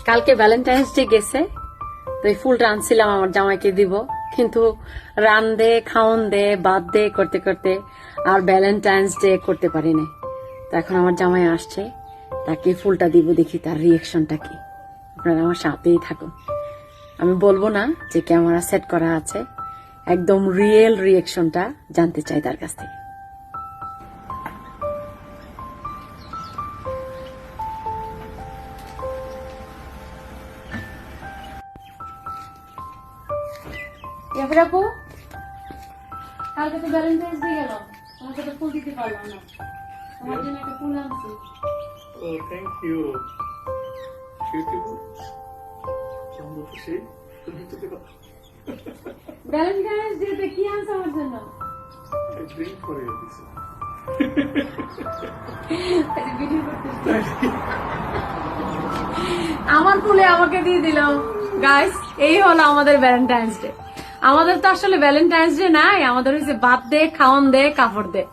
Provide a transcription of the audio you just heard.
কালকে Valentine's day গেছে, তো এই ফুলটা আনছিলাম আমার জামাইকে দিব, কিন্তু রান দে খাওন দে বাদ দে করতে করতে আর ভ্যালেন্টাইন্স ডে করতে পারি না। তো এখন আমার জামাই আসছে, তাকে ফুলটা দিব, দেখি তার রিয়েকশনটা কি। আপনারা আমার সাথেই থাকুন, আমি বলবো না যে ক্যামেরা সেট করা আছে, একদম রিয়েল রিয়েকশনটা জানতে চাই তার কাছ থেকে। আপু, কালকে তো ভ্যালেন্টাইন্স ডে গেল, তোমাকে তো ফুল দিতে পারলাম না, তোমার জন্য একটা ফুল আনছি। Oh, thank you. Beautiful. Wonderful shade. Valentine's day তে কি আনছো আমার জন্য? I drink for you. This. আমার ফুলে আমাকে দিয়ে দিল। গাইস, এই হলো আমাদের ভ্যালেন্টাইন্স ডে। আমাদের তো আসলে ভ্যালেন্টাইন্স ডে নাই, আমাদের হচ্ছে বাদ দে খাওন দে কাপড় দে।